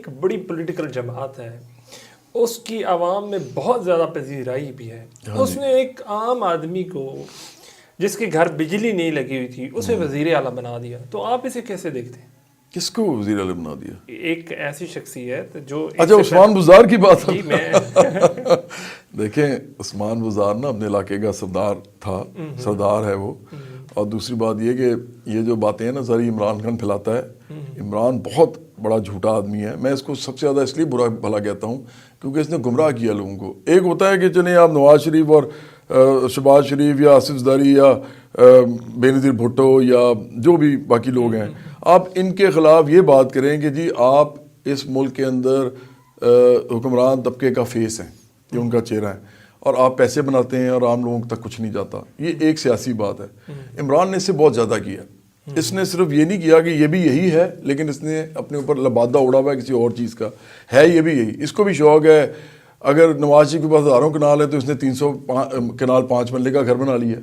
ایک بڑی پولیٹیکل جماعت ہے، اس کی عوام میں بہت زیادہ پذیرائی بھی ہے. اس نے ایک عام آدمی کو جس کے گھر بجلی نہیں لگی ہوئی تھی اسے وزیر اعلیٰ بنا دیا. تو آپ اسے کیسے دیکھتے ہیں؟ کس کو وزیر اعلیٰ بنا دیا؟ ایک ایسی شخصیت جو اچھا عثمان بزدار کی بات جی میں دیکھیں عثمان بزدار نا اپنے علاقے کا سردار تھا، سردار ہے وہ. اور دوسری بات یہ کہ یہ جو باتیں ہیں نا ساری عمران خان پھیلاتا ہے. عمران بہت بڑا جھوٹا آدمی ہے. میں اس کو سب سے زیادہ اس لیے برا بھلا کہتا ہوں کیونکہ اس نے گمراہ کیا لوگوں کو. ایک ہوتا ہے کہ چلیں آپ نواز شریف اور شہباز شریف یا آصف زرداری یا بینظیر بھٹو یا جو بھی باقی لوگ ہیں، آپ ان کے خلاف یہ بات کریں کہ جی آپ اس ملک کے اندر حکمران طبقے کا فیس ہیں، یہ ان کا چہرہ ہے، اور آپ پیسے بناتے ہیں اور عام لوگوں تک کچھ نہیں جاتا. یہ ایک سیاسی بات ہے. عمران نے اس سے بہت زیادہ کیا. اس نے صرف یہ نہیں کیا کہ یہ بھی یہی ہے، لیکن اس نے اپنے اوپر لبادہ اڑا ہوا ہے کسی اور چیز کا. ہے یہ بھی یہی. اس کو بھی شوق ہے. اگر نواز شریف کے پاس ہزاروں کنال ہے تو اس نے 300 کنال 5 مرلے کا گھر بنا لیا.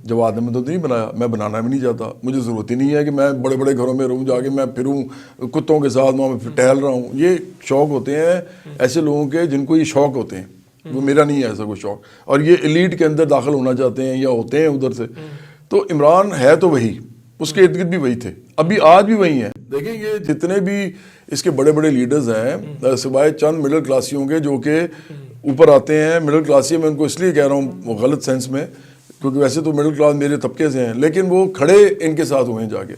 جواد احمد تو نہیں بنایا. میں بنانا بھی نہیں چاہتا. مجھے ضرورت ہی نہیں ہے کہ میں بڑے بڑے گھروں میں رہوں، جا کے میں پھروں کتوں کے ساتھ وہاں میں ٹہل رہا ہوں. یہ شوق ہوتے ہیں ایسے لوگوں کے جن کو یہ شوق ہوتے ہیں. وہ میرا نہیں ہے ایسا کوئی شوق. اور یہ ایلیٹ کے اندر داخل ہونا چاہتے ہیں یا ہوتے ہیں ادھر سے. تو عمران ہے تو وہی، اس کے ارد گرد بھی وہی تھے، ابھی آج بھی وہی ہیں. دیکھیں یہ جتنے بھی اس کے بڑے بڑے لیڈرز ہیں سوائے چند مڈل کلاسیوں کے جو کہ اوپر آتے ہیں. مڈل کلاسی میں ان کو اس لیے کہہ رہا ہوں غلط سینس میں، کیونکہ ویسے تو مڈل کلاس میرے طبقے سے ہیں، لیکن وہ کھڑے ان کے ساتھ ہوئے جا کے.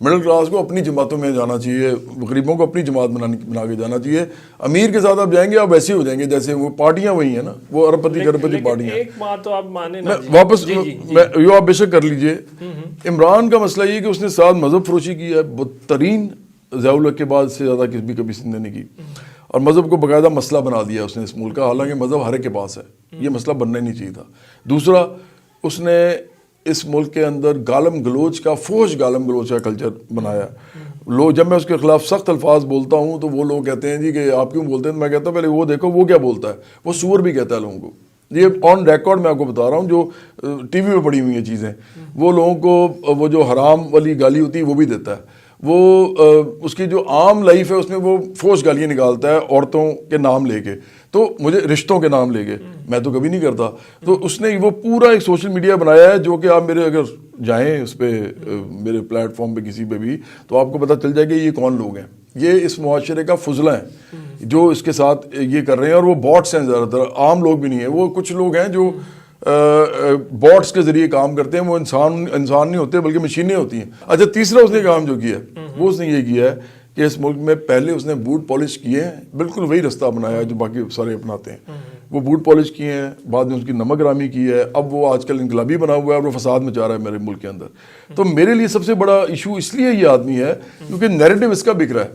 مڈل کلاس کو اپنی جماعتوں میں جانا چاہیے، غریبوں کو اپنی جماعت بنا کے جانا چاہیے. امیر کے ساتھ آپ جائیں گے آپ ویسے ہی ہو جائیں گے جیسے وہ پارٹیاں وہی ہیں نا، وہ ارب پتی کرب پتی پارٹیاں. ایک بات تو آپ مانیں نا واپس یہ آپ بے شک کر لیجئے. عمران کا مسئلہ یہ کہ اس نے ساتھ مذہب فروشی کی ہے بدترین، ضیاء الحق کے بعد سے زیادہ کبھی سندھ نے نہیں کی. اور مذہب کو باقاعدہ مسئلہ بنا دیا اس نے اس ملک کا، حالانکہ مذہب ہر ایک کے پاس ہے. یہ مسئلہ بننا ہی نہیں چاہیے تھا. دوسرا اس نے اس ملک کے اندر گالم گلوچ کا، فوش گالم گلوچ کا کلچر بنایا. لوگ جب میں اس کے خلاف سخت الفاظ بولتا ہوں تو وہ لوگ کہتے ہیں جی کہ آپ کیوں بولتے ہیں. میں کہتا ہوں پہلے وہ دیکھو وہ کیا بولتا ہے. وہ سور بھی کہتا ہے لوگوں کو. یہ آن ریکارڈ میں آپ کو بتا رہا ہوں، جو ٹی وی میں پڑی ہوئی ہیں چیزیں. وہ لوگوں کو وہ جو حرام والی گالی ہوتی ہے وہ بھی دیتا ہے. وہ اس کی جو عام لائف ہے اس میں وہ فوش گالیاں نکالتا ہے عورتوں کے نام لے کے، تو مجھے رشتوں کے نام لے کے. میں تو کبھی نہیں کرتا. تو اس نے وہ پورا ایک سوشل میڈیا بنایا ہے جو کہ آپ میرے اگر جائیں اس پہ میرے پلیٹ فارم پہ کسی پہ بھی تو آپ کو پتہ چل جائے کہ یہ کون لوگ ہیں. یہ اس معاشرے کا فضلہ ہیں جو اس کے ساتھ یہ کر رہے ہیں. اور وہ باٹس ہیں، زیادہ تر عام لوگ بھی نہیں ہیں. وہ کچھ لوگ ہیں جو باٹس کے ذریعے کام کرتے ہیں. وہ انسان نہیں ہوتے بلکہ مشینیں ہوتی ہیں. اچھا تیسرا اس نے کام جو کیا ہے وہ اس نے یہ کیا ہے کہ اس ملک میں پہلے اس نے بوٹ پالش کیے ہیں. بالکل وہی رستہ بنایا ہے جو باقی سارے اپناتے ہیں. وہ بوٹ پالش کیے ہیں، بعد میں اس کی نمک رامی کی ہے. اب وہ آج کل انقلابی بنا ہوا ہے اور وہ فساد مچا رہا ہے میرے ملک کے اندر. تو میرے لیے سب سے بڑا ایشو اس لیے یہ آدمی ہے کیونکہ نیریٹو اس کا بک رہا ہے.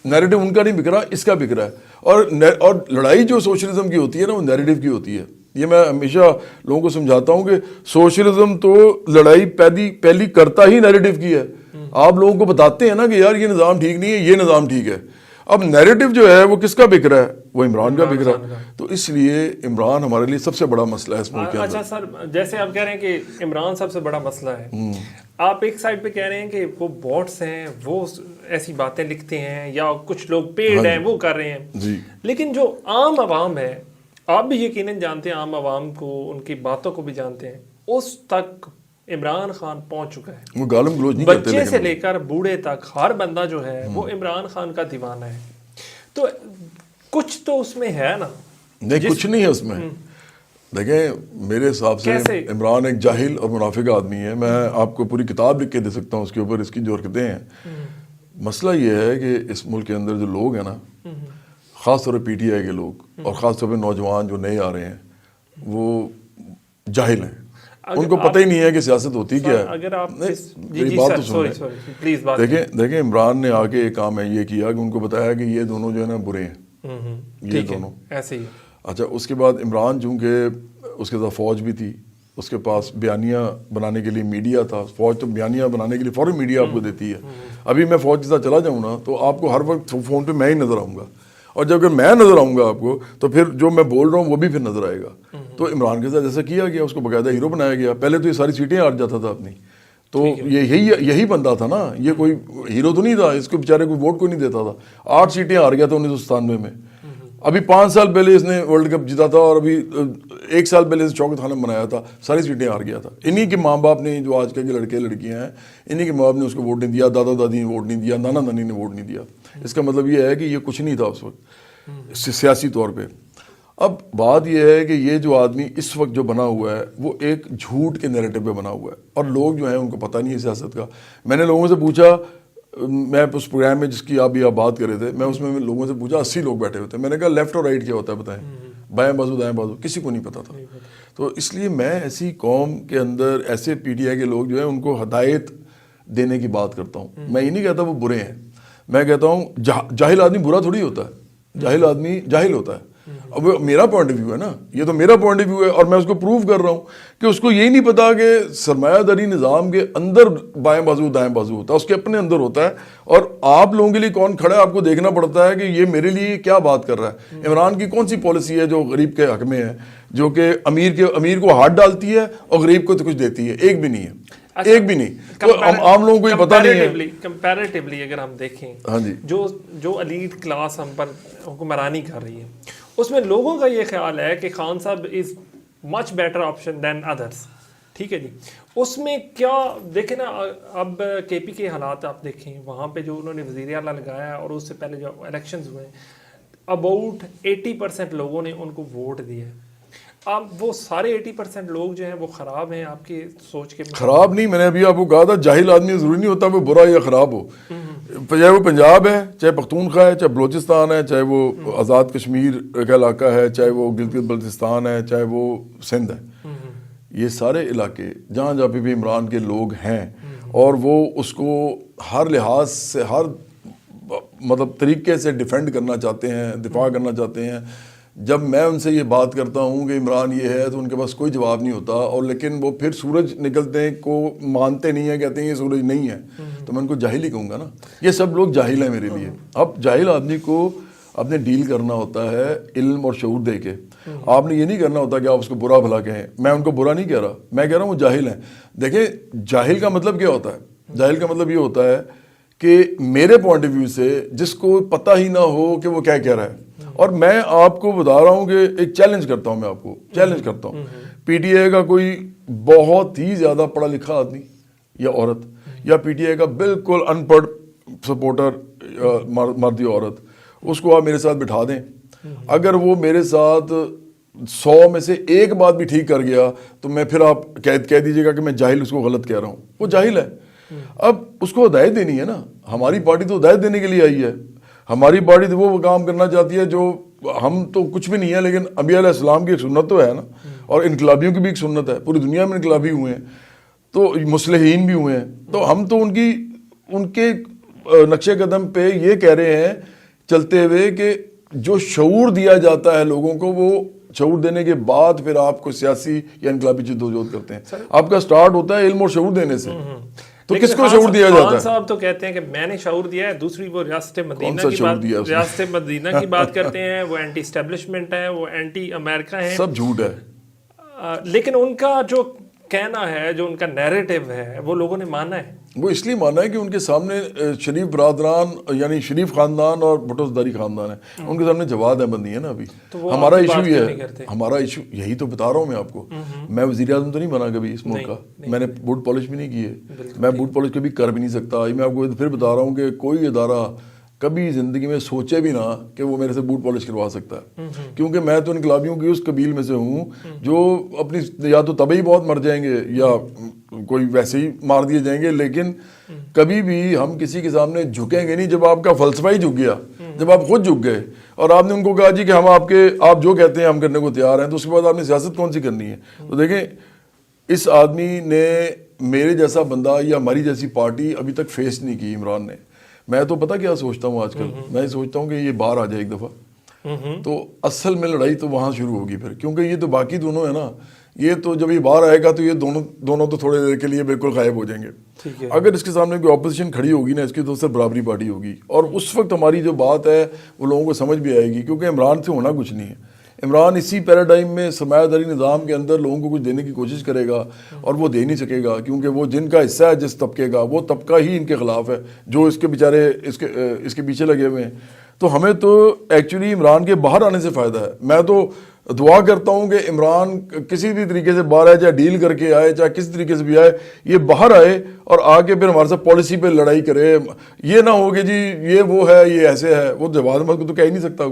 نیریٹو ان کا نہیں بک رہا، اس کا بک رہا ہے. اور لڑائی جو سوشلزم کی ہوتی ہے نا وہ نیریٹو کی ہوتی ہے. یہ میں ہمیشہ لوگوں کو سمجھاتا ہوں کہ سوشلزم تو لڑائی پہلی کرتا ہی نیریٹو کی ہے. آپ لوگوں کو بتاتے ہیں نا کہ یار یہ نظام ٹھیک نہیں ہے، یہ نظام ٹھیک ہے. اب نیریٹو جو ہے وہ کس کا بک رہا ہے؟ وہ عمران کا بک رہا ہے. تو اس لیے عمران ہمارے لیے سب سے بڑا مسئلہ ہے اس ملک کے اندر. اچھا سر، جیسے آپ کہہ رہے ہیں کہ عمران سب سے بڑا مسئلہ ہے، آپ ایک سائڈ پہ کہہ رہے ہیں کہ وہ باٹس ہیں، وہ ایسی باتیں لکھتے ہیں، یا کچھ لوگ پیڈ ہیں وہ کر رہے ہیں. لیکن جو عام عوام ہے، آپ بھی یقیناً جانتے ہیں، عام عوام کو ان کی باتوں کو بھی جانتے ہیں، اس تک عمران خان پہنچ چکا ہے. وہ گالم گلوچ نہیں کرتے، بچے سے لے کر بوڑھے تک ہر بندہ جو ہے وہ عمران خان کا دیوانہ ہے. تو کچھ تو اس میں ہے نا. نہیں کچھ نہیں ہے اس میں. دیکھیں میرے حساب سے عمران ایک جاہل اور منافق آدمی ہے. میں آپ کو پوری کتاب لکھ کے دے سکتا ہوں اس کے اوپر، اس کی جو حرکتیں ہیں. مسئلہ یہ ہے کہ اس ملک کے اندر جو لوگ ہیں نا، خاص طور پہ پی ٹی آئی کے لوگ اور خاص طور پہ نوجوان جو نئے آ رہے ہیں، وہ جاہل ہیں. ان کو پتہ ہی نہیں ہے کہ سیاست ہوتی کیا ہے. اگر آپ میری بات تو سنیں. دیکھیں عمران نے آ کے ایک کام ہے یہ کیا کہ ان کو بتایا کہ یہ دونوں جو ہے نا برے ہیں، یہ دونوں ایسے ہی. اچھا اس کے بعد عمران چونکہ اس کے ساتھ فوج بھی تھی، اس کے پاس بیانیہ بنانے کے لیے میڈیا تھا. فوج تو بیانیہ بنانے کے لیے فوراً میڈیا آپ کو دیتی ہے. ابھی میں فوج کے ساتھ چلا جاؤں نا تو آپ کو ہر وقت فون پہ میں ہی نظر آؤں گا، اور جب اگر میں نظر آؤں گا آپ کو تو پھر جو میں بول رہا ہوں وہ بھی پھر نظر آئے گا. تو عمران کے ساتھ جیسا کیا گیا، اس کو باقاعدہ ہیرو بنایا گیا. پہلے تو یہ ساری سیٹیں ہار جاتا تھا اپنی، تو یہی بندہ تھا نا, یہ کوئی ہیرو تو نہیں تھا, اس کو بیچارے کو ووٹ کو نہیں دیتا تھا. 8 سیٹیں ہار گیا تھا 1997 میں. ابھی 5 سال پہلے اس نے ورلڈ کپ جیتا تھا, اور ابھی 1 سال پہلے چوکت خانہ بنایا تھا, ساری سیٹیں ہار گیا تھا. انہی کے ماں باپ نے, جو آج کل کے لڑکے لڑکیاں ہیں, انہی کے ماں باپ نے اس کو ووٹ نہیں دیا, دادا دادی نے ووٹ نہیں دیا, نانا نانی نے ووٹ نہیں دیا. اس کا مطلب یہ ہے کہ یہ کچھ نہیں تھا اس وقت سیاسی طور پہ. اب بات یہ ہے کہ یہ جو آدمی اس وقت جو بنا ہوا ہے وہ ایک جھوٹ کے نیریٹو پہ بنا ہوا ہے, اور لوگ جو ہیں ان کو پتہ نہیں ہے سیاست کا. میں نے لوگوں سے پوچھا, میں اس پروگرام میں جس کی آپ بات کر رہے تھے, میں اس میں لوگوں سے پوچھا, 80 لوگ بیٹھے ہوتے ہیں. میں نے کہا لیفٹ اور رائٹ کیا ہوتا ہے بتائیں, بائیں بازو دائیں بازو, کسی کو نہیں پتا تھا. تو اس لیے میں ایسی قوم کے اندر ایسے پی ٹی آئی کے لوگ جو ہیں ان کو ہدایت دینے کی بات کرتا ہوں. میں یہ نہیں کہتا وہ برے ہیں, میں کہتا ہوں جاہل آدمی برا تھوڑی ہوتا ہے, جاہل آدمی جاہل ہوتا ہے. اب میرا پوائنٹ آف ویو ہے نا, یہ تو میرا پوائنٹ آف ویو ہے, اور میں اس کو پروو کر رہا ہوں کہ اس کو یہی نہیں پتا کہ سرمایہ داری نظام کے اندر بائیں بازو دائیں بازو ہوتا ہے, اس کے اپنے اندر ہوتا ہے. اور آپ لوگوں کے لیے کون کھڑا ہے آپ کو دیکھنا پڑتا ہے کہ یہ میرے لیے کیا بات کر رہا ہے. عمران کی کون سی پالیسی ہے جو غریب کے حق میں ہے, جو کہ امیر کو ہاتھ ڈالتی ہے اور غریب کو تو کچھ دیتی ہے؟ ایک بھی نہیں ہے, ایک بھی نہیں. تو عام لوگوں کو یہ پتہ نہیں ہے. کمپیریٹیولی اگر ہم دیکھیں, ہاں جی, جو ایلیٹ کلاس ہم پر حکمرانی کر رہی ہے, اس میں لوگوں کا یہ خیال ہے کہ خان صاحب از مچ بیٹر آپشن دین ادرس. ٹھیک ہے جی, اس میں کیا دیکھیں نا, اب کے پی کے حالات آپ دیکھیں, وہاں پہ جو انہوں نے وزیر اعلیٰ لگایا اور اس سے پہلے جو الیکشنز ہوئے, اباؤٹ 80% لوگوں نے ان کو ووٹ دیا. اب وہ سارے 80% لوگ جو ہیں وہ خراب ہیں آپ کی سوچ کے؟ خراب نہیں, میں نے ابھی آپ کو کہا تھا جاہل آدمی ضروری نہیں ہوتا وہ برا یا خراب ہو. چاہے وہ پنجاب ہے, چاہے پختونخوا ہے, چاہے بلوچستان ہے, چاہے وہ آزاد کشمیر کا علاقہ ہے, چاہے وہ گلگت بلتستان ہے, چاہے وہ سندھ ہے, یہ سارے علاقے جہاں جہاں پہ بھی عمران کے لوگ ہیں, اور وہ اس کو ہر لحاظ سے, ہر مطلب طریقے سے ڈیفینڈ کرنا چاہتے ہیں, دفاع کرنا چاہتے ہیں. جب میں ان سے یہ بات کرتا ہوں کہ عمران یہ ہے, تو ان کے پاس کوئی جواب نہیں ہوتا, اور لیکن وہ پھر سورج نکلتے ہیں کو مانتے نہیں ہیں, کہتے ہیں یہ سورج نہیں ہے. تو میں ان کو جاہل ہی کہوں گا نا, یہ سب لوگ جاہل ہیں میرے لیے. اب جاہل آدمی کو آپ نے ڈیل کرنا ہوتا ہے علم اور شعور دے کے. آپ نے یہ نہیں کرنا ہوتا کہ آپ اس کو برا بھلا کہیں. میں ان کو برا نہیں کہہ رہا, میں کہہ رہا ہوں وہ جاہل ہیں. دیکھیں جاہل کا مطلب کیا ہوتا ہے, جاہل کا مطلب یہ ہوتا ہے کہ میرے پوائنٹ آف ویو سے جس کو پتہ ہی نہ ہو کہ وہ کیا کہہ رہا ہے. اور میں آپ کو بتا رہا ہوں کہ ایک چیلنج کرتا ہوں, میں آپ کو چیلنج کرتا ہوں, پی ٹی آئی کا کوئی بہت ہی زیادہ پڑھا لکھا آدمی یا عورت, یا پی ٹی آئی کا بالکل ان پڑھ سپورٹر مرد یا عورت, اس کو آپ میرے ساتھ بٹھا دیں, اگر وہ میرے ساتھ 100 میں سے ایک بات بھی ٹھیک کر گیا تو میں پھر آپ کہہ دیجیے گا کہ میں جاہل اس کو غلط کہہ رہا ہوں. وہ جاہل ہے. اب اس کو ہدایت دینی ہے نا, ہماری پارٹی تو ہدایت دینے کے لیے آئی ہے. ہماری پارٹی تو وہ کام کرنا چاہتی ہے جو ہم تو کچھ بھی نہیں ہے, لیکن انبیاء علیہ السلام کی ایک سنت تو ہے نا, اور انقلابیوں کی بھی ایک سنت ہے. پوری دنیا میں انقلابی ہوئے ہیں, تو مصلحین بھی ہوئے ہیں, تو ہم تو ان کے نقش قدم پہ یہ کہہ رہے ہیں چلتے ہوئے کہ جو شعور دیا جاتا ہے لوگوں کو, وہ شعور دینے کے بعد پھر آپ کو سیاسی یا انقلابی جدوجہد کرتے ہیں. آپ کا سٹارٹ ہوتا ہے علم اور شعور دینے سے. تو کس کو شعور دیا جاتا ہے؟ خان صاحب تو کہتے ہیں کہ میں نے شعور دیا ہے. دوسری وہ ریاست مدینہ کی بات کرتے ہیں, وہ اینٹی اسٹیبلشمنٹ ہے, وہ اینٹی امریکہ ہیں, سب جھوٹ ہے. لیکن ان کا جو کہنا ہے, جو ان کا نیریٹو ہے, وہ لوگوں نے مانا ہے. وہ اس لیے مانا ہے کہ ان کے سامنے شریف برادران یعنی شریف خاندان اور بھٹو زرداری خاندان ہے, ان کے سامنے جواد احمد نہیں ہے نا ابھی. ہمارا ایشو یہ ہے, ہمارا ایشو یہی تو بتا رہا ہوں میں آپ کو. میں وزیر اعظم تو نہیں بنا کبھی اس ملک کا, میں نے بوٹ پالش بھی نہیں کی ہے, میں بوٹ پالش کبھی کر بھی نہیں سکتا. میں آپ کو پھر بتا رہا ہوں کہ کوئی ادارہ کبھی زندگی میں سوچے بھی نہ کہ وہ میرے سے بوٹ پالش کروا سکتا ہے, کیونکہ میں تو انقلابیوں کی اس قبیل میں سے ہوں جو اپنی یا تو طبعی بہت مر جائیں گے یا کوئی ویسے ہی مار دیے جائیں گے, لیکن کبھی بھی ہم کسی کے سامنے جھکیں گے نہیں. جب آپ کا فلسفہ ہی جھک گیا, جب آپ خود جھک گئے اور آپ نے ان کو کہا جی کہ ہم آپ جو کہتے ہیں ہم کرنے کو تیار ہیں, تو اس کے بعد آپ نے سیاست کون سی کرنی ہے؟ تو دیکھیں اس آدمی نے میرے جیسا بندہ یا ہماری جیسی پارٹی ابھی تک فیس نہیں کی عمران نے. میں تو پتہ کیا سوچتا ہوں آج کل, میں سوچتا ہوں کہ یہ باہر آ جائے ایک دفعہ, تو اصل میں لڑائی تو وہاں شروع ہوگی پھر, کیونکہ یہ تو باقی دونوں ہیں نا, یہ تو جب یہ باہر آئے گا تو یہ دونوں تو تھوڑے دیر کے لیے بالکل غائب ہو جائیں گے. اگر اس کے سامنے کوئی اپوزیشن کھڑی ہوگی نا, اس کی تو صرف برابری پارٹی ہوگی, اور اس وقت ہماری جو بات ہے وہ لوگوں کو سمجھ بھی آئے گی, کیونکہ عمران سے ہونا کچھ نہیں ہے. عمران اسی پیراڈائم میں سرمایہ داری نظام کے اندر لوگوں کو کچھ دینے کی کوشش کرے گا اور وہ دے نہیں سکے گا، کیونکہ وہ جن کا حصہ ہے جس طبقے کا، وہ طبقہ ہی ان کے خلاف ہے جو اس کے بیچارے اس کے پیچھے لگے ہوئے ہیں. تو ہمیں تو ایکچولی عمران کے باہر آنے سے فائدہ ہے. میں تو دعا کرتا ہوں کہ عمران کسی بھی طریقے سے باہر آئے، چاہے ڈیل کر کے آئے، چاہے کسی طریقے سے بھی آئے، یہ باہر آئے اور آ کے پھر ہمارے ساتھ پالیسی پہ لڑائی کرے. یہ نہ ہو کہ جی یہ وہ ہے، یہ ایسے ہے. وہ جواد احمد کو تو کہہ ہی نہیں سکتا.